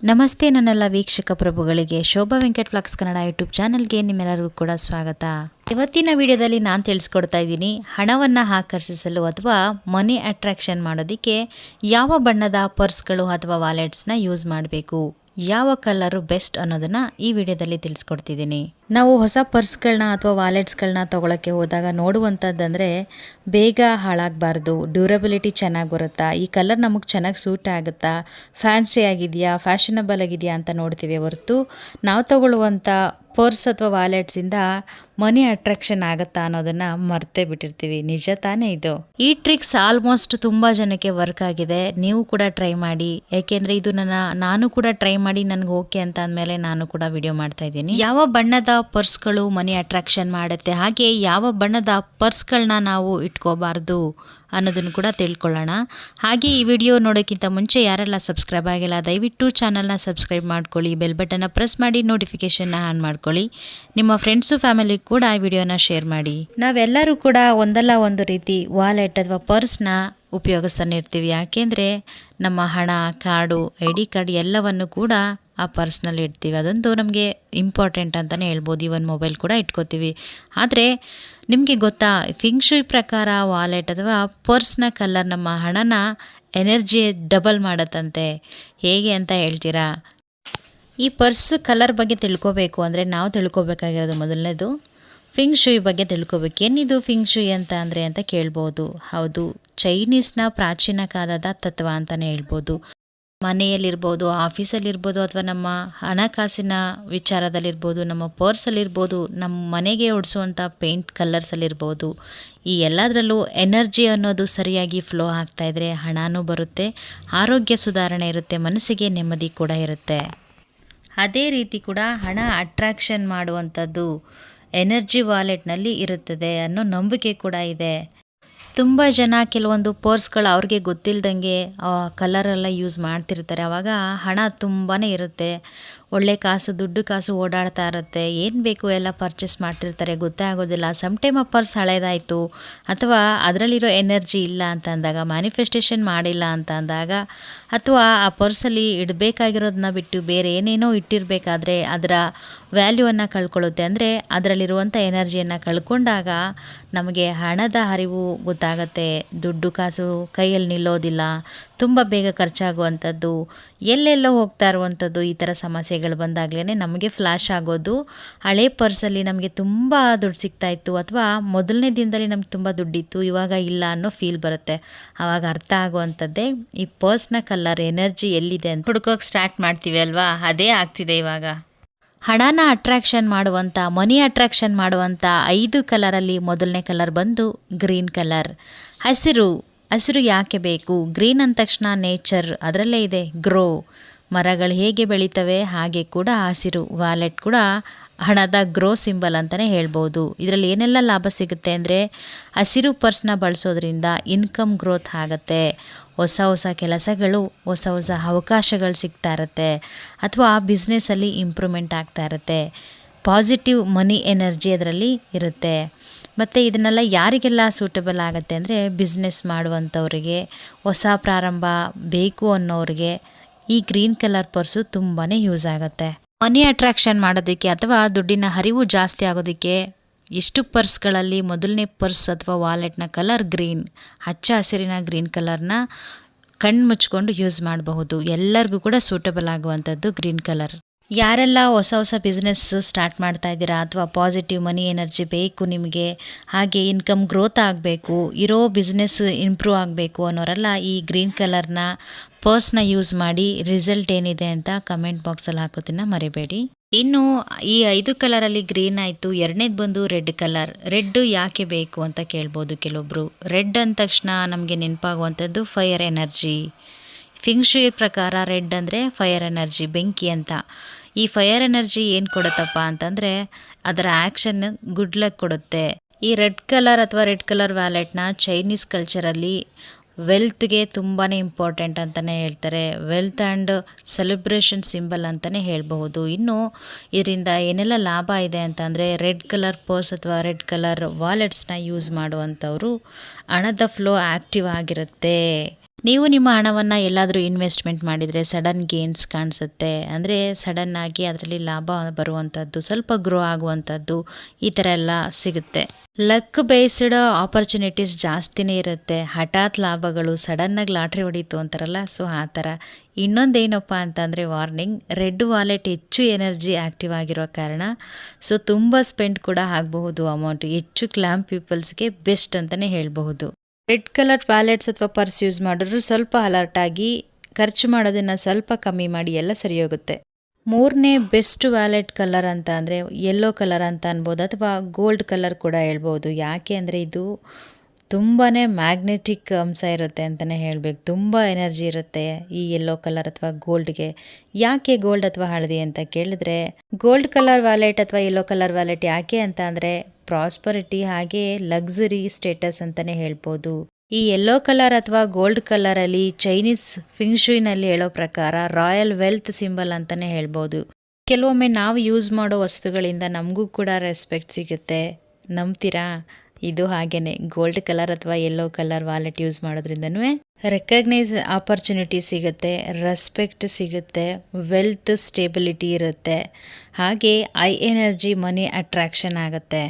ನಮಸ್ತೆ ನನ್ನೆಲ್ಲ ವೀಕ್ಷಕ ಪ್ರಭುಗಳಿಗೆ ಶೋಭಾ ವೆಂಕಟ್ ಫ್ಲಾಕ್ಸ್ ಕನ್ನಡ ಯೂಟ್ಯೂಬ್ ಚಾನಲ್ಗೆ ನಿಮ್ಮೆಲ್ಲರಿಗೂ ಕೂಡ ಸ್ವಾಗತ. ಇವತ್ತಿನ ವಿಡಿಯೋದಲ್ಲಿ ನಾನು ತಿಳಿಸ್ಕೊಡ್ತಾ ಇದ್ದೀನಿ ಹಣವನ್ನು ಆಕರ್ಷಿಸಲು ಅಥವಾ ಮನಿ ಅಟ್ರಾಕ್ಷನ್ ಮಾಡೋದಕ್ಕೆ ಯಾವ ಬಣ್ಣದ ಪರ್ಸ್ಗಳು ಅಥವಾ ವಾಲೆಟ್ಸ್ನ ಯೂಸ್ ಮಾಡಬೇಕು, ಯಾವ ಕಲರು ಬೆಸ್ಟ್ ಅನ್ನೋದನ್ನು ಈ ವಿಡಿಯೋದಲ್ಲಿ ತಿಳಿಸ್ಕೊಡ್ತಿದ್ದೀನಿ. ನಾವು ಹೊಸ ಪರ್ಸ್ಗಳನ್ನ ಅಥವಾ ವಾಲೆಟ್ಸ್ಗಳನ್ನ ತೊಗೊಳಕ್ಕೆ ಹೋದಾಗ ನೋಡುವಂಥದ್ದಂದರೆ ಬೇಗ ಹಾಳಾಗಬಾರ್ದು, ಡ್ಯೂರಬಿಲಿಟಿ ಚೆನ್ನಾಗಿ ಬರುತ್ತಾ, ಈ ಕಲರ್ ನಮಗೆ ಚೆನ್ನಾಗಿ ಸೂಟ್ ಆಗುತ್ತಾ, ಫ್ಯಾನ್ಸಿ ಆಗಿದೆಯಾ, ಫ್ಯಾಷನಬಲ್ ಆಗಿದೆಯಾ ಅಂತ ನೋಡ್ತೀವಿ ಹೊರತು ನಾವು ತಗೊಳ್ಳುವಂಥ ಪರ್ಸ್ ಅಥವಾ ವಾಲೆಟ್ಸಿಂದ ಮನಿ ಅಟ್ರಾಕ್ಷನ್ ಆಗುತ್ತಾ ಅನ್ನೋದನ್ನು ಮರ್ತೇ ಬಿಟ್ಟಿರ್ತೀವಿ. ನಿಜ ತಾನೇ ಇದು. ಈ ಟ್ರಿಕ್ಸ್ ಆಲ್ಮೋಸ್ಟ್ ತುಂಬ ಜನಕ್ಕೆ ವರ್ಕ್ ಆಗಿದೆ. ನೀವು ಕೂಡ ಟ್ರೈ ಮಾಡಿ, ಯಾಕೆಂದರೆ ಇದು ನಾನು ಕೂಡ ಟ್ರೈ ಮಾಡಿ ನನಗೆ ಓಕೆ ಅಂತ ಅಂದಮೇಲೆ ನಾನು ಕೂಡ ವಿಡಿಯೋ ಮಾಡ್ತಾ ಇದ್ದೀನಿ. ಯಾವ ಬಣ್ಣದ ಪರ್ಸ್ಗಳು ಮನಿ ಅಟ್ರಾಕ್ಷನ್ ಮಾಡುತ್ತೆ, ಹಾಗೆ ಯಾವ ಬಣ್ಣದ ಪರ್ಸ್ಗಳನ್ನ ನಾವು ಇಟ್ಕೋಬಾರ್ದು ಅನ್ನೋದನ್ನು ಕೂಡ ತಿಳ್ಕೊಳ್ಳೋಣ. ಹಾಗೆ ಈ ವಿಡಿಯೋ ನೋಡೋಕ್ಕಿಂತ ಮುಂಚೆ ಯಾರೆಲ್ಲ ಸಬ್ಸ್ಕ್ರೈಬ್ ಆಗಿಲ್ಲ ದಯವಿಟ್ಟು ಚಾನಲ್ನ ಸಬ್ಸ್ಕ್ರೈಬ್ ಮಾಡ್ಕೊಳ್ಳಿ, ಬೆಲ್ ಬಟನ್ನ ಪ್ರೆಸ್ ಮಾಡಿ ನೋಟಿಫಿಕೇಷನ್ನ ಆನ್ ಮಾಡ್ಕೊಳ್ಳಿ. ನಿಮ್ಮ ಫ್ರೆಂಡ್ಸು ಫ್ಯಾಮಿಲಿ ಕೂಡ ಈ ವಿಡಿಯೋನ ಶೇರ್ ಮಾಡಿ. ನಾವೆಲ್ಲರೂ ಕೂಡ ಒಂದಲ್ಲ ಒಂದು ರೀತಿ ವಾಲೆಟ್ ಅಥವಾ ಪರ್ಸ್ನ ಉಪಯೋಗಿಸ್ತಾನೆ ಇರ್ತೀವಿ. ಯಾಕೆಂದರೆ ನಮ್ಮ ಹಣ, ಕಾರ್ಡು, ID ಕಾರ್ಡ್ ಎಲ್ಲವನ್ನು ಕೂಡ ಆ ಪರ್ಸ್ನಲ್ಲಿ ಇಡ್ತೀವಿ. ಅದೊಂದು ನಮಗೆ ಇಂಪಾರ್ಟೆಂಟ್ ಅಂತಲೇ ಹೇಳ್ಬೋದು. ಇವನ್ ಮೊಬೈಲ್ ಕೂಡ ಇಟ್ಕೋತೀವಿ. ಆದರೆ ನಿಮಗೆ ಗೊತ್ತಾ, ಫಿಂಗ್ ಶೂಯ್ ಪ್ರಕಾರ ವಾಲೆಟ್ ಅಥವಾ ಪರ್ಸ್ನ ಕಲರ್ ನಮ್ಮ ಹಣನ ಎನರ್ಜಿ ಡಬಲ್ ಮಾಡತ್ತಂತೆ. ಹೇಗೆ ಅಂತ ಹೇಳ್ತೀರಾ? ಈ ಪರ್ಸ್ ಕಲರ್ ಬಗ್ಗೆ ತಿಳ್ಕೊಬೇಕು ಅಂದರೆ ನಾವು ತಿಳ್ಕೊಬೇಕಾಗಿರೋದು ಮೊದಲನೇದು ಫಿಂಗ್ ಶೂಯ್ ಬಗ್ಗೆ ತಿಳ್ಕೊಬೇಕು. ಏನಿದು ಫಿಂಗ್ ಶೂಯ್ ಅಂತ ಕೇಳ್ಬೋದು. ಹೌದು, ಚೈನೀಸ್ನ ಪ್ರಾಚೀನ ಕಾಲದ ತತ್ವ ಅಂತಲೇ ಹೇಳ್ಬೋದು. ಮನೆಯಲ್ಲಿರ್ಬೋದು, ಆಫೀಸಲ್ಲಿರ್ಬೋದು, ಅಥವಾ ನಮ್ಮ ಹಣಕಾಸಿನ ವಿಚಾರದಲ್ಲಿರ್ಬೋದು, ನಮ್ಮ ಪರ್ಸಲ್ಲಿರ್ಬೋದು, ನಮ್ಮ ಮನೆಗೆ ಹೊಡಿಸುವಂಥ ಪೇಂಟ್ ಕಲರ್ಸಲ್ಲಿರ್ಬೋದು, ಈ ಎಲ್ಲದರಲ್ಲೂ ಎನರ್ಜಿ ಅನ್ನೋದು ಸರಿಯಾಗಿ ಫ್ಲೋ ಆಗ್ತಾಯಿದ್ರೆ ಹಣನೂ ಬರುತ್ತೆ, ಆರೋಗ್ಯ ಸುಧಾರಣೆ ಇರುತ್ತೆ, ಮನಸ್ಸಿಗೆ ನೆಮ್ಮದಿ ಕೂಡ ಇರುತ್ತೆ. ಅದೇ ರೀತಿ ಕೂಡ ಹಣ ಅಟ್ರಾಕ್ಷನ್ ಮಾಡುವಂಥದ್ದು ಎನರ್ಜಿ ವಾಲೆಟ್ನಲ್ಲಿ ಇರುತ್ತದೆ ಅನ್ನೋ ನಂಬಿಕೆ ಕೂಡ ಇದೆ. ತುಂಬ ಜನ ಕೆಲವೊಂದು ಪರ್ಸ್ಗಳು ಅವ್ರಿಗೆ ಗೊತ್ತಿಲ್ಲದಂಗೆ ಕಲರೆಲ್ಲ ಯೂಸ್ ಮಾಡ್ತಿರ್ತಾರೆ. ಆವಾಗ ಹಣ ತುಂಬಾ ಇರುತ್ತೆ, ಒಳ್ಳೆ ಕಾಸು, ದುಡ್ಡು ಕಾಸು ಓಡಾಡ್ತಾ ಇರುತ್ತೆ, ಏನು ಬೇಕು ಎಲ್ಲ ಪರ್ಚೇಸ್ ಮಾಡ್ತಿರ್ತಾರೆ, ಗೊತ್ತೇ ಆಗೋದಿಲ್ಲ. ಸಮ್ ಟೈಮ್ ಆ ಪರ್ಸ್ ಹಳೇದಾಯಿತು ಅಥವಾ ಅದರಲ್ಲಿರೋ ಎನರ್ಜಿ ಇಲ್ಲ ಅಂತ ಅಂದಾಗ, ಮ್ಯಾನಿಫೆಸ್ಟೇಷನ್ ಮಾಡಿಲ್ಲ ಅಂತ ಅಂದಾಗ, ಅಥವಾ ಆ ಪರ್ಸಲ್ಲಿ ಇಡಬೇಕಾಗಿರೋದನ್ನ ಬಿಟ್ಟು ಬೇರೆ ಏನೇನೋ ಇಟ್ಟಿರಬೇಕಾದ್ರೆ ಅದರ ವ್ಯಾಲ್ಯೂವನ್ನು ಕಳ್ಕೊಳ್ಳುತ್ತೆ. ಅಂದರೆ ಅದರಲ್ಲಿರುವಂಥ ಎನರ್ಜಿಯನ್ನು ಕಳ್ಕೊಂಡಾಗ ನಮಗೆ ಹಣದ ಹರಿವು ಗೊತ್ತಾಗತ್ತೆ, ದುಡ್ಡು ಕಾಸು ಕೈಯಲ್ಲಿ ನಿಲ್ಲೋದಿಲ್ಲ, ತುಂಬ ಬೇಗ ಖರ್ಚಾಗುವಂಥದ್ದು, ಎಲ್ಲೆಲ್ಲೋ ಹೋಗ್ತಾ ಇರುವಂಥದ್ದು, ಈ ಥರ ಸಮಸ್ಯೆಗಳು ಬಂದಾಗಲೇ ನಮಗೆ ಫ್ಲ್ಯಾಶ್ ಆಗೋದು. ಹಳೆ ಪರ್ಸಲ್ಲಿ ನಮಗೆ ತುಂಬ ದುಡ್ಡು ಸಿಗ್ತಾಯಿತ್ತು ಅಥವಾ ಮೊದಲನೇ ದಿನದಲ್ಲಿ ನಮ್ಗೆ ತುಂಬ ದುಡ್ಡಿತ್ತು, ಇವಾಗ ಇಲ್ಲ ಅನ್ನೋ ಫೀಲ್ ಬರುತ್ತೆ. ಆವಾಗ ಅರ್ಥ ಆಗುವಂಥದ್ದೇ ಈ ಪರ್ಸ್ನ ಕಲರ್ ಎನರ್ಜಿ ಎಲ್ಲಿದೆ ಅಂತ ಹುಡ್ಕೋಕೆ ಸ್ಟಾರ್ಟ್ ಮಾಡ್ತೀವಿ ಅಲ್ವಾ, ಅದೇ ಆಗ್ತಿದೆ ಇವಾಗ. ಹಣನ ಅಟ್ರಾಕ್ಷನ್ ಮಾಡುವಂಥ, ಮನಿ ಅಟ್ರಾಕ್ಷನ್ ಮಾಡುವಂಥ 5 ಕಲರಲ್ಲಿ ಮೊದಲನೇ ಕಲರ್ ಬಂದು ಗ್ರೀನ್ ಕಲರ್. ಹಸಿರು ಯಾಕೆ ಬೇಕು? ಗ್ರೀನ್ ಅಂದ ತಕ್ಷಣ ನೇಚರ್ ಅದರಲ್ಲೇ ಇದೆ, ಗ್ರೋ, ಮರಗಳು ಹೇಗೆ ಬೆಳೀತವೆ ಹಾಗೆ ಕೂಡ ಹಸಿರು ವಾಲೆಟ್ ಕೂಡ ಹಣದ ಗ್ರೋ ಸಿಂಬಲ್ ಅಂತಲೇ ಹೇಳ್ಬೋದು. ಇದರಲ್ಲಿ ಏನೆಲ್ಲ ಲಾಭ ಸಿಗುತ್ತೆ ಅಂದರೆ, ಹಸಿರು ಪರ್ಸ್ನ ಬಳಸೋದ್ರಿಂದ ಇನ್ಕಮ್ ಗ್ರೋತ್ ಆಗುತ್ತೆ, ಹೊಸ ಹೊಸ ಕೆಲಸಗಳು, ಹೊಸ ಹೊಸ ಅವಕಾಶಗಳು ಸಿಗ್ತಾ ಇರುತ್ತೆ, ಅಥವಾ ಬಿಸ್ನೆಸ್ಸಲ್ಲಿ ಇಂಪ್ರೂವ್ಮೆಂಟ್ ಆಗ್ತಾ ಇರುತ್ತೆ, ಪಾಸಿಟಿವ್ ಮನಿ ಎನರ್ಜಿ ಅದರಲ್ಲಿ ಇರುತ್ತೆ. ಮತ್ತು ಇದನ್ನೆಲ್ಲ ಯಾರಿಗೆಲ್ಲ ಸೂಟಬಲ್ ಆಗುತ್ತೆ ಅಂದರೆ, ಬಿಸ್ನೆಸ್ ಮಾಡುವಂಥವ್ರಿಗೆ, ಹೊಸ ಪ್ರಾರಂಭ ಬೇಕು ಅನ್ನೋರಿಗೆ ಈ ಗ್ರೀನ್ ಕಲರ್ ಪರ್ಸು ತುಂಬಾ ಯೂಸ್ ಆಗುತ್ತೆ. ಮನಿ ಅಟ್ರಾಕ್ಷನ್ ಮಾಡೋದಕ್ಕೆ ಅಥವಾ ದುಡ್ಡಿನ ಹರಿವು ಜಾಸ್ತಿ ಆಗೋದಕ್ಕೆ ಇಷ್ಟು ಪರ್ಸ್ಗಳಲ್ಲಿ ಮೊದಲನೇ ಪರ್ಸ್ ಅಥವಾ ವಾಲೆಟ್ನ ಕಲರ್ ಗ್ರೀನ್, ಹಚ್ಚ ಹಸಿರಿನ ಗ್ರೀನ್ ಕಲರ್ನ ಕಣ್ಣು ಮುಚ್ಕೊಂಡು ಯೂಸ್ ಮಾಡಬಹುದು. ಎಲ್ಲರಿಗೂ ಕೂಡ ಸೂಟಬಲ್ ಆಗುವಂಥದ್ದು ಗ್ರೀನ್ ಕಲರ್. ಯಾರೆಲ್ಲ ಹೊಸ ಬಿಸ್ನೆಸ್ ಸ್ಟಾರ್ಟ್ ಮಾಡ್ತಾ ಇದ್ದೀರಾ ಅಥವಾ ಪಾಸಿಟಿವ್ ಮನಿ ಎನರ್ಜಿ ಬೇಕು ನಿಮಗೆ, ಹಾಗೆ ಇನ್ಕಮ್ ಗ್ರೋತ್ ಆಗಬೇಕು, ಇರೋ ಬಿಸ್ನೆಸ್ ಇಂಪ್ರೂವ್ ಆಗಬೇಕು ಅನ್ನೋರೆಲ್ಲ ಈ ಗ್ರೀನ್ ಕಲರ್ನ ಪರ್ಸ್ನ ಯೂಸ್ ಮಾಡಿ ರಿಸಲ್ಟ್ ಏನಿದೆ ಅಂತ ಕಮೆಂಟ್ ಬಾಕ್ಸಲ್ಲಿ ಹಾಕೋದನ್ನ ಮರಿಬೇಡಿ. ಇನ್ನು ಈ 5 ಕಲರಲ್ಲಿ ಗ್ರೀನ್ ಆಯಿತು, ಎರಡನೇದು ಬಂದು ರೆಡ್ ಕಲರ್. ರೆಡ್ ಯಾಕೆ ಬೇಕು ಅಂತ ಕೇಳ್ಬೋದು ಕೆಲವೊಬ್ಬರು. ರೆಡ್ ಅಂದ ತಕ್ಷಣ ನಮಗೆ ನೆನಪಾಗುವಂಥದ್ದು ಫೈರ್ ಎನರ್ಜಿ. ಫಿಂಗ್ ಶೂಯ್ ಪ್ರಕಾರ ರೆಡ್ ಅಂದರೆ ಫೈರ್ ಎನರ್ಜಿ, ಬೆಂಕಿ ಅಂತ. ಈ ಫೈರ್ ಎನರ್ಜಿ ಏನು ಕೊಡುತ್ತಪ್ಪ ಅಂತಂದರೆ ಅದರ ಆ್ಯಕ್ಷನ್ ಗುಡ್ ಲಕ್ ಕೊಡುತ್ತೆ. ಈ ರೆಡ್ ಕಲರ್ ಅಥವಾ ರೆಡ್ ಕಲರ್ ವ್ಯಾಲೆಟ್ನ ಚೈನೀಸ್ ಕಲ್ಚರಲ್ಲಿ ವೆಲ್ತ್ಗೆ ತುಂಬಾ ಇಂಪಾರ್ಟೆಂಟ್ ಅಂತಲೇ ಹೇಳ್ತಾರೆ. ವೆಲ್ತ್ ಆ್ಯಂಡ್ ಸೆಲೆಬ್ರೇಷನ್ ಸಿಂಬಲ್ ಅಂತಲೇ ಹೇಳಬಹುದು. ಇನ್ನು ಇದರಿಂದ ಏನೆಲ್ಲ ಲಾಭ ಇದೆ ಅಂತಂದರೆ, ರೆಡ್ ಕಲರ್ ಪರ್ಸ್ ಅಥವಾ ರೆಡ್ ಕಲರ್ ವಾಲೆಟ್ಸ್ನ ಯೂಸ್ ಮಾಡುವಂಥವರು ಹಣದ ಫ್ಲೋ ಆ್ಯಕ್ಟಿವ್ ಆಗಿರುತ್ತೆ. ನೀವು ನಿಮ್ಮ ಹಣವನ್ನು ಎಲ್ಲಾದರೂ ಇನ್ವೆಸ್ಟ್ಮೆಂಟ್ ಮಾಡಿದರೆ ಸಡನ್ ಗೇನ್ಸ್ ಕಾಣಿಸುತ್ತೆ. ಅಂದರೆ ಸಡನ್ನಾಗಿ ಅದರಲ್ಲಿ ಲಾಭ ಬರುವಂಥದ್ದು, ಸ್ವಲ್ಪ ಗ್ರೋ ಆಗುವಂಥದ್ದು, ಈ ಥರ ಎಲ್ಲ ಸಿಗುತ್ತೆ. ಲಕ್ ಬೇಸ್ಡ್ ಆಪರ್ಚುನಿಟೀಸ್ ಜಾಸ್ತಿನೇ ಇರುತ್ತೆ. ಹಠಾತ್ ಲಾಭಗಳು, ಸಡನ್ನಾಗಿ ಲಾಟ್ರಿ ಹೊಡೀತು ಅಂತಾರಲ್ಲ, ಸೊ ಆ ಥರ. ಇನ್ನೊಂದೇನಪ್ಪ ಅಂತಂದರೆ ವಾರ್ನಿಂಗ್, ರೆಡ್ ವಾಲೆಟ್ ಹೆಚ್ಚು ಎನರ್ಜಿ ಆ್ಯಕ್ಟಿವ್ ಆಗಿರೋ ಕಾರಣ ಸೊ ತುಂಬ ಸ್ಪೆಂಡ್ ಕೂಡ ಆಗಬಹುದು ಅಮೌಂಟ್. ಹೆಚ್ಚು ಕ್ಲಾಮ್ ಪೀಪಲ್ಸ್ಗೆ ಬೆಸ್ಟ್ ಅಂತಲೇ ಹೇಳಬಹುದು. ರೆಡ್ ಕಲರ್ ವ್ಯಾಲೆಟ್ಸ್ ಅಥವಾ ಪರ್ಸ್ ಯೂಸ್ ಮಾಡಿದ್ರು ಸ್ವಲ್ಪ ಅಲರ್ಟ್ ಆಗಿ ಖರ್ಚು ಮಾಡೋದನ್ನು ಸ್ವಲ್ಪ ಕಮ್ಮಿ ಮಾಡಿ ಎಲ್ಲ ಸರಿ ಹೋಗುತ್ತೆ. ಮೂರನೇ ಬೆಸ್ಟ್ ವ್ಯಾಲೆಟ್ ಕಲರ್ ಅಂತ ಅಂದರೆ ಯೆಲ್ಲೋ ಕಲರ್ ಅಂತ ಅನ್ಬೋದು, ಅಥವಾ ಗೋಲ್ಡ್ ಕಲರ್ ಕೂಡ ಹೇಳ್ಬೋದು. ಯಾಕೆ ಅಂದರೆ ಇದು ತುಂಬಾ ಮ್ಯಾಗ್ನೆಟಿಕ್ ಅಂಶ ಇರುತ್ತೆ ಅಂತಲೇ ಹೇಳಬೇಕು. ತುಂಬ ಎನರ್ಜಿ ಇರುತ್ತೆ ಈ ಯೆಲ್ಲೋ ಕಲರ್ ಅಥವಾ ಗೋಲ್ಡ್ಗೆ. ಯಾಕೆ ಗೋಲ್ಡ್ ಅಥವಾ ಹಳದಿ ಅಂತ ಕೇಳಿದ್ರೆ, ಗೋಲ್ಡ್ ಕಲರ್ ವ್ಯಾಲೆಟ್ ಅಥವಾ ಯೆಲ್ಲೋ ಕಲರ್ ವ್ಯಾಲೆಟ್ ಯಾಕೆ ಅಂತ ಅಂದರೆ ಪ್ರಾಸ್ಪರಿಟಿ ಹಾಗೆ ಲಕ್ಸುರಿ ಸ್ಟೇಟಸ್ ಅಂತಲೇ ಹೇಳ್ಬೋದು. ಈ ಯೆಲ್ಲೋ ಕಲರ್ ಅಥವಾ ಗೋಲ್ಡ್ ಕಲರಲ್ಲಿ ಚೈನೀಸ್ ಫಿಂಗ್ಶುಯಿನಲ್ಲಿ ಹೇಳೋ ಪ್ರಕಾರ ರಾಯಲ್ ವೆಲ್ತ್ ಸಿಂಬಲ್ ಅಂತಲೇ ಹೇಳ್ಬೋದು. ಕೆಲವೊಮ್ಮೆ ನಾವು ಯೂಸ್ ಮಾಡೋ ವಸ್ತುಗಳಿಂದ ನಮಗೂ ಕೂಡ ರೆಸ್ಪೆಕ್ಟ್ ಸಿಗುತ್ತೆ. ನಂಬ್ತೀರಾ? ಇದು ಹಾಗೇನೆ, ಗೋಲ್ಡ್ ಕಲರ್ ಅಥವಾ ಯೆಲ್ಲೋ ಕಲರ್ ವಾಲೆಟ್ ಯೂಸ್ ಮಾಡೋದ್ರಿಂದನೂ ರೆಕಗ್ನೈಸ್ ಆಪರ್ಚುನಿಟಿ ಸಿಗುತ್ತೆ, ರೆಸ್ಪೆಕ್ಟ್ ಸಿಗುತ್ತೆ, ವೆಲ್ತ್ ಸ್ಟೇಬಿಲಿಟಿ ಇರುತ್ತೆ, ಹಾಗೆ ಐ ಎನರ್ಜಿ ಮನಿ ಅಟ್ರಾಕ್ಷನ್ ಆಗುತ್ತೆ.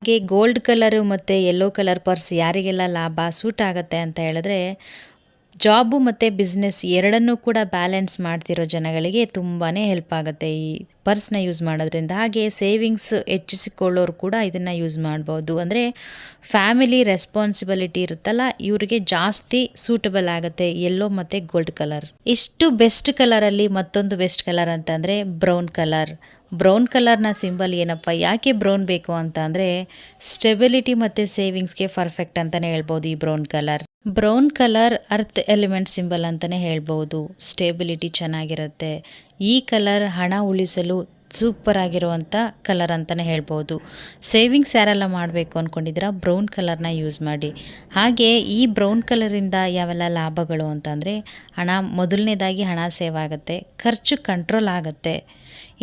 ಹಾಗೆ ಗೋಲ್ಡ್ ಕಲರು ಮತ್ತು ಯೆಲ್ಲೋ ಕಲರ್ ಪರ್ಸ್ ಯಾರಿಗೆಲ್ಲ ಲಾಭ ಸೂಟ್ ಆಗುತ್ತೆ ಅಂತ ಹೇಳಿದ್ರೆ, ಜಾಬು ಮತ್ತು ಬಿಸ್ನೆಸ್ ಎರಡನ್ನೂ ಕೂಡ ಬ್ಯಾಲೆನ್ಸ್ ಮಾಡ್ತಿರೋ ಜನಗಳಿಗೆ ತುಂಬಾ ಹೆಲ್ಪ್ ಆಗುತ್ತೆ ಈ ಪರ್ಸ್ನ ಯೂಸ್ ಮಾಡೋದ್ರಿಂದ. ಹಾಗೆ ಸೇವಿಂಗ್ಸ್ ಹೆಚ್ಚಿಸಿಕೊಳ್ಳೋರು ಕೂಡ ಇದನ್ನು ಯೂಸ್ ಮಾಡ್ಬೋದು. ಅಂದರೆ ಫ್ಯಾಮಿಲಿ ರೆಸ್ಪಾನ್ಸಿಬಿಲಿಟಿ ಇರುತ್ತಲ್ಲ, ಇವರಿಗೆ ಜಾಸ್ತಿ ಸೂಟಬಲ್ ಆಗುತ್ತೆ ಯೆಲ್ಲೋ ಮತ್ತು ಗೋಲ್ಡ್ ಕಲರ್. ಇಷ್ಟು ಬೆಸ್ಟ್ ಕಲರಲ್ಲಿ ಮತ್ತೊಂದು ಬೆಸ್ಟ್ ಕಲರ್ ಅಂತಂದರೆ ಬ್ರೌನ್ ಕಲರ್. ಬ್ರೌನ್ ಕಲರ್ನ ಸಿಂಬಲ್ ಏನಪ್ಪ, ಯಾಕೆ ಬ್ರೌನ್ ಬೇಕು ಅಂತ ಅಂದರೆ ಸ್ಟೆಬಿಲಿಟಿ ಮತ್ತು ಸೇವಿಂಗ್ಸ್ಗೆ ಪರ್ಫೆಕ್ಟ್ ಅಂತಲೇ ಹೇಳ್ಬೋದು ಈ brown colour. Brown colour earth element symbol ಅಂತಲೇ ಹೇಳ್ಬೋದು. ಸ್ಟೇಬಿಲಿಟಿ ಚೆನ್ನಾಗಿರುತ್ತೆ. ಈ ಕಲರ್ ಹಣ ಉಳಿಸಲು ಸೂಪರ್ ಆಗಿರುವಂಥ ಕಲರ್ ಅಂತಲೇ ಹೇಳ್ಬೋದು. ಸೇವಿಂಗ್ಸ್ ಯಾರೆಲ್ಲ ಮಾಡಬೇಕು ಅಂದ್ಕೊಂಡಿದ್ದೀರಾ ಬ್ರೌನ್ ಕಲರ್ನ ಯೂಸ್ ಮಾಡಿ. ಹಾಗೆ ಈ ಬ್ರೌನ್ ಕಲರಿಂದ ಯಾವೆಲ್ಲ ಲಾಭಗಳು ಅಂತಂದರೆ, ಮೊದಲನೇದಾಗಿ ಹಣ ಸೇವ್ ಆಗುತ್ತೆ, ಖರ್ಚು ಕಂಟ್ರೋಲ್ ಆಗುತ್ತೆ,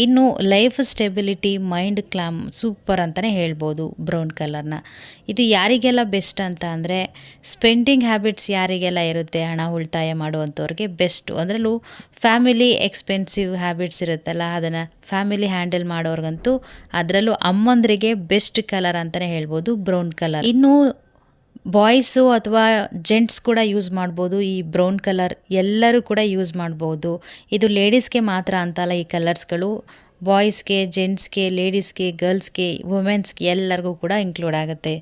ಇನ್ನು ಲೈಫ್ ಸ್ಟೆಬಿಲಿಟಿ, ಮೈಂಡ್ ಕ್ಲಾಮ್ ಸೂಪರ್ ಅಂತಲೇ ಹೇಳ್ಬೋದು ಬ್ರೌನ್ ಕಲರ್ನ. ಇದು ಯಾರಿಗೆಲ್ಲ ಬೆಸ್ಟ್ ಅಂತ ಅಂದರೆ, ಸ್ಪೆಂಡಿಂಗ್ ಹ್ಯಾಬಿಟ್ಸ್ ಯಾರಿಗೆಲ್ಲ ಇರುತ್ತೆ, ಹಣ ಉಳಿತಾಯ ಮಾಡುವಂಥವ್ರಿಗೆ ಬೆಸ್ಟು. ಅದರಲ್ಲೂ ಫ್ಯಾಮಿಲಿ ಎಕ್ಸ್ಪೆನ್ಸಿವ್ ಹ್ಯಾಬಿಟ್ಸ್ ಇರುತ್ತಲ್ಲ, ಅದನ್ನು ಫ್ಯಾಮಿಲಿ ಹ್ಯಾಂಡಲ್ ಮಾಡೋರ್ಗಂತೂ, ಅದರಲ್ಲೂ ಅಮ್ಮಂದರಿಗೆ ಬೆಸ್ಟ್ ಕಲರ್ ಅಂತಲೇ ಹೇಳ್ಬೋದು ಬ್ರೌನ್ ಕಲರ್. ಇನ್ನು ಬಾಯ್ಸು ಅಥವಾ ಜೆಂಟ್ಸ್ ಕೂಡ ಯೂಸ್ ಮಾಡ್ಬೋದು ಈ ಬ್ರೌನ್ ಕಲರ್. ಎಲ್ಲರೂ ಕೂಡ ಯೂಸ್ ಮಾಡ್ಬೋದು. ಇದು ಲೇಡೀಸ್ಗೆ ಮಾತ್ರ ಅಂತಲ್ಲ, ಈ ಕಲರ್ಸ್ಗಳು ಬಾಯ್ಸ್ಗೆ, ಜೆಂಟ್ಸ್ಗೆ, ಲೇಡೀಸ್ಗೆ, ಗರ್ಲ್ಸ್ಗೆ, ವುಮೆನ್ಸ್ಗೆ ಎಲ್ಲರಿಗೂ ಕೂಡ ಇನ್ಕ್ಲೂಡ್ ಆಗುತ್ತೆ.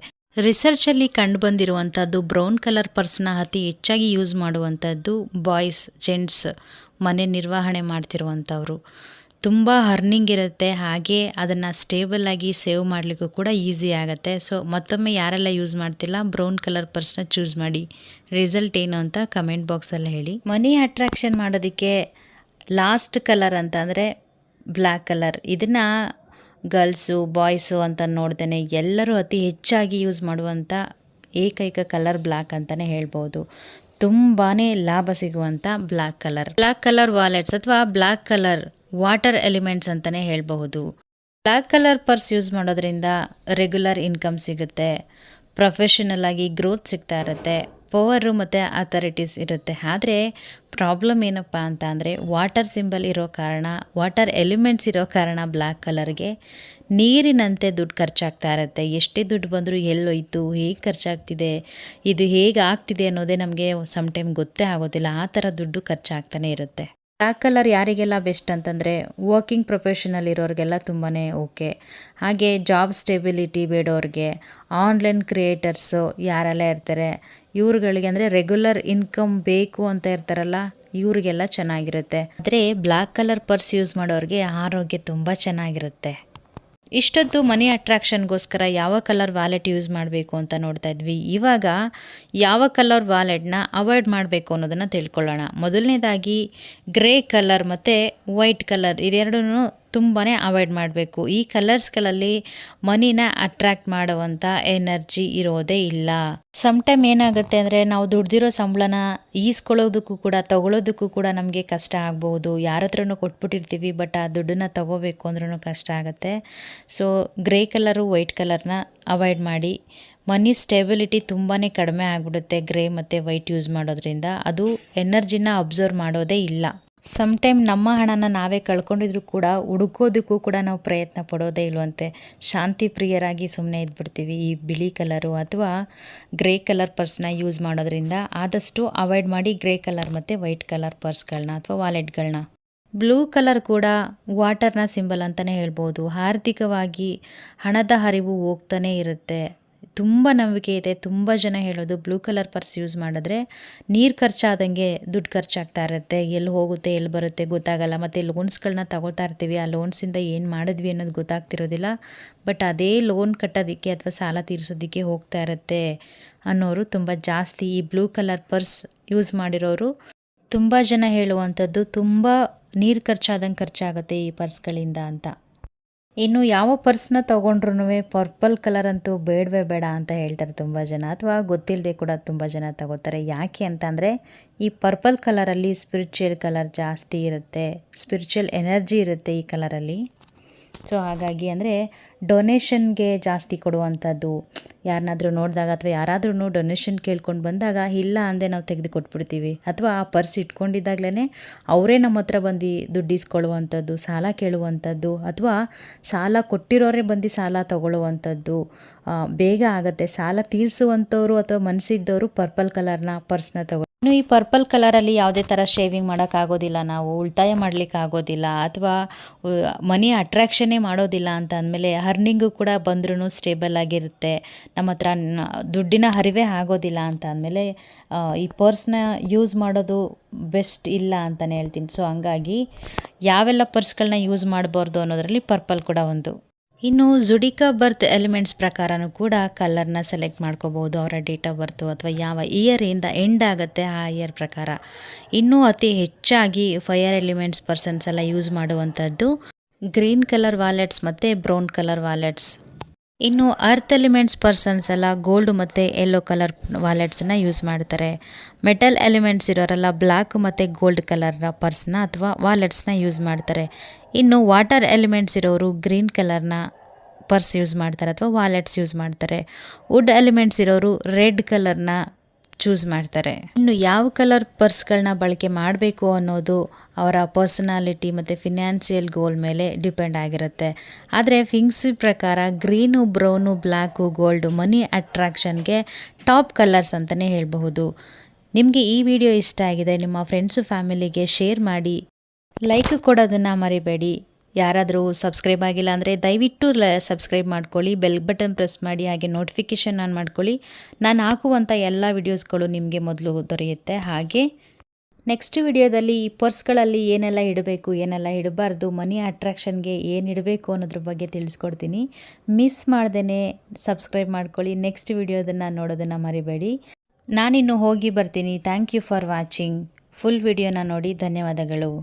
ರಿಸರ್ಚಲ್ಲಿ ಕಂಡುಬಂದಿರುವಂಥದ್ದು ಬ್ರೌನ್ ಕಲರ್ ಪರ್ಸ್ನ ಅತಿ ಹೆಚ್ಚಾಗಿ ಯೂಸ್ ಮಾಡುವಂಥದ್ದು ಬಾಯ್ಸ್, ಜೆಂಟ್ಸ್, ಮನೆ ನಿರ್ವಹಣೆ ಮಾಡ್ತಿರುವಂಥವ್ರು. ತುಂಬ ಅರ್ನಿಂಗ್ ಇರುತ್ತೆ, ಹಾಗೆ ಅದನ್ನು ಸ್ಟೇಬಲಾಗಿ ಸೇವ್ ಮಾಡಲಿಕ್ಕೂ ಕೂಡ ಈಸಿ ಆಗುತ್ತೆ. ಸೊ ಮತ್ತೊಮ್ಮೆ ಯಾರೆಲ್ಲ ಯೂಸ್ ಮಾಡ್ತಿಲ್ಲ ಬ್ರೌನ್ ಕಲರ್ ಪರ್ಸ್ನ ಚೂಸ್ ಮಾಡಿ. ರಿಸಲ್ಟ್ ಏನು ಅಂತ ಕಮೆಂಟ್ ಬಾಕ್ಸಲ್ಲಿ ಹೇಳಿ. ಮನಿ ಅಟ್ರಾಕ್ಷನ್ ಮಾಡೋದಕ್ಕೆ ಲಾಸ್ಟ್ ಕಲರ್ ಅಂತ ಅಂದರೆ ಬ್ಲ್ಯಾಕ್ ಕಲರ್. ಇದನ್ನು ಗರ್ಲ್ಸು, ಬಾಯ್ಸು ಅಂತ ನೋಡ್ದೇನೆ ಎಲ್ಲರೂ ಅತಿ ಹೆಚ್ಚಾಗಿ ಯೂಸ್ ಮಾಡುವಂಥ ಏಕೈಕ ಕಲರ್ ಬ್ಲ್ಯಾಕ್ ಅಂತಲೇ ಹೇಳ್ಬೋದು. ತುಂಬಾ ಲಾಭ ಸಿಗುವಂಥ black colour. Black colour wallets ಅಥವಾ ಬ್ಲ್ಯಾಕ್ ಕಲರ್ ವಾಟರ್ ಎಲಿಮೆಂಟ್ಸ್ ಅಂತಲೇ ಹೇಳಬಹುದು. ಬ್ಲ್ಯಾಕ್ ಕಲರ್ ಪರ್ಸ್ ಯೂಸ್ ಮಾಡೋದ್ರಿಂದ ರೆಗ್ಯುಲರ್ ಇನ್ಕಮ್ ಸಿಗುತ್ತೆ, ಪ್ರೊಫೆಷನಲ್ ಆಗಿ ಗ್ರೋತ್ ಸಿಗ್ತಾ ಇರುತ್ತೆ, ಪವರು ಮತ್ತು ಅಥಾರಿಟೀಸ್ ಇರುತ್ತೆ. ಆದರೆ ಪ್ರಾಬ್ಲಮ್ ಏನಪ್ಪ ಅಂತ ಅಂದರೆ ವಾಟರ್ ಸಿಂಬಲ್ ಇರೋ ಕಾರಣ, ವಾಟರ್ ಎಲಿಮೆಂಟ್ಸ್ ಇರೋ ಕಾರಣ ಬ್ಲ್ಯಾಕ್ ಕಲರ್ಗೆ ನೀರಿನಂತೆ ದುಡ್ಡು ಖರ್ಚಾಗ್ತಾ ಇರುತ್ತೆ. ಎಷ್ಟೇ ದುಡ್ಡು ಬಂದರೂ ಎಲ್ಲೋಯ್ತು, ಹೇಗೆ ಖರ್ಚಾಗ್ತಿದೆ, ಇದು ಹೇಗೆ ಆಗ್ತಿದೆ ಅನ್ನೋದೇ ನಮಗೆ ಸಮ್ ಟೈಮ್ ಗೊತ್ತೇ ಆಗೋದಿಲ್ಲ. ಆ ಥರ ದುಡ್ಡು ಖರ್ಚಾಗ್ತಾನೆ ಇರುತ್ತೆ. ಬ್ಲ್ಯಾಕ್ ಕಲರ್ ಯಾರಿಗೆಲ್ಲ ಬೆಸ್ಟ್ ಅಂತಂದರೆ ವರ್ಕಿಂಗ್ ಪ್ರೊಫೆಷನಲ್ ಇರೋರಿಗೆಲ್ಲ ತುಂಬಾ ಓಕೆ. ಹಾಗೆ ಜಾಬ್ ಸ್ಟೆಬಿಲಿಟಿ ಬೇಡೋರಿಗೆ, ಆನ್ಲೈನ್ ಕ್ರಿಯೇಟರ್ಸು ಯಾರೆಲ್ಲ ಇರ್ತಾರೆ ಇವ್ರುಗಳಿಗೆ, ಅಂದರೆ ರೆಗ್ಯುಲರ್ ಇನ್ಕಮ್ ಬೇಕು ಅಂತ ಇರ್ತಾರಲ್ಲ ಇವ್ರಿಗೆಲ್ಲ ಚೆನ್ನಾಗಿರುತ್ತೆ. ಆದರೆ ಬ್ಲ್ಯಾಕ್ ಕಲರ್ ಪರ್ಸ್ ಯೂಸ್ ಮಾಡೋರಿಗೆ ಆರೋಗ್ಯ ತುಂಬ ಚೆನ್ನಾಗಿರುತ್ತೆ. ಇಷ್ಟೊತ್ತು ಮನಿ ಅಟ್ರಾಕ್ಷನ್ಗೋಸ್ಕರ ಯಾವ ಕಲರ್ ವ್ಯಾಲೆಟ್ ಯೂಸ್ ಮಾಡಬೇಕು ಅಂತ ನೋಡ್ತಾ ಇದ್ವಿ. ಇವಾಗ ಯಾವ ಕಲರ್ ವ್ಯಾಲೆಟ್ನ ಅವಾಯ್ಡ್ ಮಾಡಬೇಕು ಅನ್ನೋದನ್ನು ತಿಳ್ಕೊಳ್ಳೋಣ. ಮೊದಲನೇದಾಗಿ ಗ್ರೇ ಕಲರ್ ಮತ್ತು ವೈಟ್ ಕಲರ್ ಇದೆರಡೂ ತುಂಬಾ ಅವಾಯ್ಡ್ ಮಾಡಬೇಕು. ಈ ಕಲರ್ಸ್ಗಳಲ್ಲಿ ಮನಿನ ಅಟ್ರಾಕ್ಟ್ ಮಾಡುವಂಥ ಎನರ್ಜಿ ಇರೋದೇ ಇಲ್ಲ. ಸಮ್ಟೈಮ್ ಏನಾಗುತ್ತೆ ಅಂದರೆ ನಾವು ದುಡ್ದಿರೋ ಸಂಬಳನ ಈಸ್ಕೊಳ್ಳೋದಕ್ಕೂ ಕೂಡ ತಗೊಳ್ಳೋದಕ್ಕೂ ಕೂಡ ನಮಗೆ ಕಷ್ಟ ಆಗ್ಬೋದು. ಯಾರ ಹತ್ರನೂ ಕೊಟ್ಬಿಟ್ಟಿರ್ತೀವಿ, ಬಟ್ ಆ ದುಡ್ಡನ್ನು ತಗೋಬೇಕು ಅಂದ್ರೂ ಕಷ್ಟ ಆಗುತ್ತೆ. ಸೊ ಗ್ರೇ ಕಲರು, ವೈಟ್ ಕಲರ್ನ ಅವಾಯ್ಡ್ ಮಾಡಿ. ಮನಿ ಸ್ಟೆಬಿಲಿಟಿ ತುಂಬಾ ಕಡಿಮೆ ಆಗಿಬಿಡುತ್ತೆ ಗ್ರೇ ಮತ್ತು ವೈಟ್ ಯೂಸ್ ಮಾಡೋದ್ರಿಂದ. ಅದು ಎನರ್ಜಿನ ಅಬ್ಸರ್ವ್ ಮಾಡೋದೇ ಇಲ್ಲ. ಸಮ್ಟೈಮ್ ನಮ್ಮ ಹಣನ ನಾವೇ ಕಳ್ಕೊಂಡಿದ್ರು ಕೂಡ ಹುಡುಕೋದಕ್ಕೂ ಕೂಡ ನಾವು ಪ್ರಯತ್ನ ಪಡೋದೇ ಇಲ್ವಂತೆ. ಶಾಂತಿ ಪ್ರಿಯರಾಗಿ ಸುಮ್ಮನೆ ಇದ್ಬಿಡ್ತೀವಿ. ಈ ಬಿಳಿ ಕಲರು ಅಥವಾ ಗ್ರೇ ಕಲರ್ ಪರ್ಸ್ನ ಯೂಸ್ ಮಾಡೋದ್ರಿಂದ ಆದಷ್ಟು ಅವಾಯ್ಡ್ ಮಾಡಿ ಗ್ರೇ ಕಲರ್ ಮತ್ತು ವೈಟ್ ಕಲರ್ ಪರ್ಸ್ಗಳನ್ನ ಅಥವಾ ವಾಲೆಟ್ಗಳನ್ನ. ಬ್ಲೂ ಕಲರ್ ಕೂಡ ವಾಟರ್ನ ಸಿಂಬಲ್ ಅಂತಲೇ ಹೇಳ್ಬೋದು. ಆರ್ಥಿಕವಾಗಿ ಹಣದ ಹರಿವು ಹೋಗ್ತಾನೆ ಇರುತ್ತೆ. ತುಂಬ ನಂಬಿಕೆ ಇದೆ. ತುಂಬ ಜನ ಹೇಳೋದು ಬ್ಲೂ ಕಲರ್ ಪರ್ಸ್ ಯೂಸ್ ಮಾಡಿದ್ರೆ ನೀರು ಖರ್ಚಾದಂಗೆ ದುಡ್ಡು ಖರ್ಚಾಗ್ತಾ ಇರುತ್ತೆ, ಎಲ್ಲಿ ಹೋಗುತ್ತೆ ಎಲ್ಲಿ ಬರುತ್ತೆ ಗೊತ್ತಾಗಲ್ಲ. ಮತ್ತು ಲೋನ್ಸ್ಗಳನ್ನ ತಗೋತಾ ಇರ್ತೀವಿ, ಆ ಲೋನ್ಸಿಂದ ಏನು ಮಾಡಿದ್ವಿ ಅನ್ನೋದು ಗೊತ್ತಾಗ್ತಿರೋದಿಲ್ಲ. ಬಟ್ ಅದೇ ಲೋನ್ ಕಟ್ಟೋದಕ್ಕೆ ಅಥವಾ ಸಾಲ ತೀರಿಸೋದಕ್ಕೆ ಹೋಗ್ತಾ ಇರುತ್ತೆ ಅನ್ನೋರು ತುಂಬ ಜಾಸ್ತಿ. ಈ ಬ್ಲೂ ಕಲರ್ ಪರ್ಸ್ ಯೂಸ್ ಮಾಡಿರೋರು ತುಂಬ ಜನ ಹೇಳುವಂಥದ್ದು ತುಂಬ ನೀರು ಖರ್ಚಾದಂಗೆ ಖರ್ಚಾಗುತ್ತೆ ಈ ಪರ್ಸ್ಗಳಿಂದ ಅಂತ. ಇನ್ನು ಯಾವ ಪರ್ಸ್ನ ತೊಗೊಂಡ್ರೂ ಪರ್ಪಲ್ ಕಲರ್ ಅಂತೂ ಬೇಡವೇ ಬೇಡ ಅಂತ ಹೇಳ್ತಾರೆ ತುಂಬ ಜನ, ಅಥವಾ ಗೊತ್ತಿಲ್ಲದೆ ಕೂಡ ತುಂಬ ಜನ ತಗೋತಾರೆ. ಯಾಕೆ ಅಂತಂದರೆ ಈ ಪರ್ಪಲ್ ಕಲರಲ್ಲಿ ಸ್ಪಿರಿಚುವಲ್ ಕಲರ್ ಜಾಸ್ತಿ ಇರುತ್ತೆ, ಸ್ಪಿರಿಚುವಲ್ ಎನರ್ಜಿ ಇರುತ್ತೆ ಈ ಕಲರಲ್ಲಿ. ಸೊ ಹಾಗಾಗಿ ಅಂದರೆ ಡೊನೇಷನ್ಗೆ ಜಾಸ್ತಿ ಕೊಡುವಂಥದ್ದು. ಯಾರನ್ನಾದ್ರೂ ನೋಡಿದಾಗ ಅಥವಾ ಯಾರಾದ್ರೂ ಡೊನೇಷನ್ ಕೇಳ್ಕೊಂಡು ಬಂದಾಗ ಇಲ್ಲ ಅಂದೆ ನಾವು ತೆಗೆದು ಕೊಟ್ಬಿಡ್ತೀವಿ. ಅಥವಾ ಆ ಪರ್ಸ್ ಇಟ್ಕೊಂಡಿದ್ದಾಗಲೇ ಅವರೇ ನಮ್ಮ ಹತ್ರ ಬಂದು ದುಡ್ಡು ಇಸ್ಕೊಳ್ಳುವಂಥದ್ದು, ಸಾಲ ಕೇಳುವಂಥದ್ದು, ಅಥವಾ ಸಾಲ ಕೊಟ್ಟಿರೋರೇ ಬಂದು ಸಾಲ ತಗೊಳ್ಳುವಂಥದ್ದು ಬೇಗ ಆಗುತ್ತೆ. ಸಾಲ ತೀರಿಸುವಂಥವ್ರು ಅಥವಾ ಮನಸ್ಸಿದ್ದವರು ಪರ್ಪಲ್ ಕಲರ್ನ ಪರ್ಸ್ನ ಇನ್ನು ಈ ಪರ್ಪಲ್ ಕಲರಲ್ಲಿ ಯಾವುದೇ ಥರ ಶೇವಿಂಗ್ ಮಾಡೋಕ್ಕಾಗೋದಿಲ್ಲ, ನಾವು ಉಳಿತಾಯ ಮಾಡಲಿಕ್ಕೆ ಆಗೋದಿಲ್ಲ, ಅಥವಾ ಮನಿ ಅಟ್ರ್ಯಾಕ್ಷನ್ನೇ ಮಾಡೋದಿಲ್ಲ ಅಂತ ಅಂದಮೇಲೆ ಅರ್ನಿಂಗು ಕೂಡ ಬಂದ್ರೂ ಸ್ಟೇಬಲ್ ಆಗಿರುತ್ತೆ. ನಮ್ಮ ಹತ್ರ ದುಡ್ಡಿನ ಹರಿವೇ ಆಗೋದಿಲ್ಲ ಅಂತ ಅಂದಮೇಲೆ ಈ ಪರ್ಸ್ನ ಯೂಸ್ ಮಾಡೋದು ಬೆಸ್ಟ್ ಇಲ್ಲ ಅಂತಲೇ ಹೇಳ್ತೀನಿ. ಸೊ ಹಂಗಾಗಿ ಯಾವೆಲ್ಲ ಪರ್ಸ್ಗಳನ್ನ ಯೂಸ್ ಮಾಡಬಾರ್ದು ಅನ್ನೋದರಲ್ಲಿ ಪರ್ಪಲ್ ಕೂಡ ಒಂದು. ಇನ್ನು ಜುಡಿಕಾ ಬರ್ತ್ ಎಲಿಮೆಂಟ್ಸ್ ಪ್ರಕಾರನೂ ಕೂಡ ಕಲರ್ನ ಸೆಲೆಕ್ಟ್ ಮಾಡ್ಕೋಬೋದು, ಅವರ ಡೇಟ್ ಆಫ್ ಬರ್ತು ಅಥವಾ ಯಾವ ಇಯರಿಂದ ಎಂಡ್ ಆಗುತ್ತೆ ಆ ಇಯರ್ ಪ್ರಕಾರ. ಇನ್ನೂ ಅತಿ ಹೆಚ್ಚಾಗಿ ಫೈರ್ ಎಲಿಮೆಂಟ್ಸ್ ಪರ್ಸನ್ಸ್ ಎಲ್ಲ ಯೂಸ್ ಮಾಡುವಂಥದ್ದು ಗ್ರೀನ್ ಕಲರ್ ವಾಲೆಟ್ಸ್ ಮತ್ತು ಬ್ರೌನ್ ಕಲರ್ ವಾಲೆಟ್ಸ್. ಇನ್ನು ಅರ್ತ್ ಎಲಿಮೆಂಟ್ಸ್ ಪರ್ಸನ್ಸ್ ಎಲ್ಲ ಗೋಲ್ಡ್ ಮತ್ತು ಯೆಲ್ಲೋ ಕಲರ್ ವಾಲೆಟ್ಸನ್ನ ಯೂಸ್ ಮಾಡ್ತಾರೆ. ಮೆಟಲ್ ಎಲಿಮೆಂಟ್ಸ್ ಇರೋರೆಲ್ಲ ಬ್ಲ್ಯಾಕ್ ಮತ್ತು ಗೋಲ್ಡ್ ಕಲರ್ನ ಪರ್ಸ್ನ ಅಥವಾ ವಾಲೆಟ್ಸ್ನ ಯೂಸ್ ಮಾಡ್ತಾರೆ. ಇನ್ನು ವಾಟರ್ ಎಲಿಮೆಂಟ್ಸ್ ಇರೋರು ಗ್ರೀನ್ ಕಲರ್ನ ಪರ್ಸ್ ಯೂಸ್ ಮಾಡ್ತಾರೆ ಅಥವಾ ವಾಲೆಟ್ಸ್ ಯೂಸ್ ಮಾಡ್ತಾರೆ. ವುಡ್ ಎಲಿಮೆಂಟ್ಸ್ ಇರೋರು ರೆಡ್ ಕಲರ್ನ ಚೂಸ್ ಮಾಡ್ತಾರೆ. ಇನ್ನು ಯಾವ ಕಲರ್ ಪರ್ಸ್ಗಳನ್ನ ಬಳಕೆ ಮಾಡಬೇಕು ಅನ್ನೋದು ಅವರ ಪರ್ಸನಾಲಿಟಿ ಮತ್ತು ಫಿನಾನ್ಷಿಯಲ್ ಗೋಲ್ ಮೇಲೆ ಡಿಪೆಂಡ್ ಆಗಿರುತ್ತೆ. ಆದರೆ ಫಿಂಗ್ಸಿ ಪ್ರಕಾರ ಗ್ರೀನು, ಬ್ರೌನು, ಬ್ಲ್ಯಾಕು, ಗೋಲ್ಡು ಮನಿ ಅಟ್ರಾಕ್ಷನ್ಗೆ ಟಾಪ್ ಕಲರ್ಸ್ ಅಂತಲೇ ಹೇಳಬಹುದು. ನಿಮಗೆ ಈ ವಿಡಿಯೋ ಇಷ್ಟ ಆಗಿದೆ ನಿಮ್ಮ ಫ್ರೆಂಡ್ಸು ಫ್ಯಾಮಿಲಿಗೆ ಶೇರ್ ಮಾಡಿ, ಲೈಕ್ ಕೊಡೋದನ್ನು ಮರಿಬೇಡಿ. ಯಾರಾದರೂ ಸಬ್ಸ್ಕ್ರೈಬ್ ಆಗಿಲ್ಲ ಅಂದರೆ ದಯವಿಟ್ಟು ಸಬ್ಸ್ಕ್ರೈಬ್ ಮಾಡ್ಕೊಳ್ಳಿ, ಬೆಲ್ ಬಟನ್ ಪ್ರೆಸ್ ಮಾಡಿ, ಹಾಗೆ ನೋಟಿಫಿಕೇಷನ್ ಆನ್ ಮಾಡ್ಕೊಳ್ಳಿ. ನಾನು ಹಾಕುವಂಥ ಎಲ್ಲ ವಿಡಿಯೋಸ್ಗಳು ನಿಮಗೆ ಮೊದಲು ದೊರೆಯುತ್ತೆ. ಹಾಗೆ ನೆಕ್ಸ್ಟ್ ವಿಡಿಯೋದಲ್ಲಿ ಈ ಪರ್ಸ್ಗಳಲ್ಲಿ ಏನೆಲ್ಲ ಇಡಬೇಕು, ಏನೆಲ್ಲ ಇಡಬಾರ್ದು, ಮನಿ ಅಟ್ರಾಕ್ಷನ್ಗೆ ಏನು ಇಡಬೇಕು ಅನ್ನೋದ್ರ ಬಗ್ಗೆ ತಿಳಿಸ್ಕೊಡ್ತೀನಿ. ಮಿಸ್ ಮಾಡ್ದೇ ಸಬ್ಸ್ಕ್ರೈಬ್ ಮಾಡ್ಕೊಳ್ಳಿ. ನೆಕ್ಸ್ಟ್ ವಿಡಿಯೋದನ್ನು ನೋಡೋದನ್ನು ಮರಿಬೇಡಿ. ನಾನಿನ್ನು ಹೋಗಿ ಬರ್ತೀನಿ. Thank you for watching. Full ವಿಡಿಯೋನ ನೋಡಿ. ಧನ್ಯವಾದಗಳು.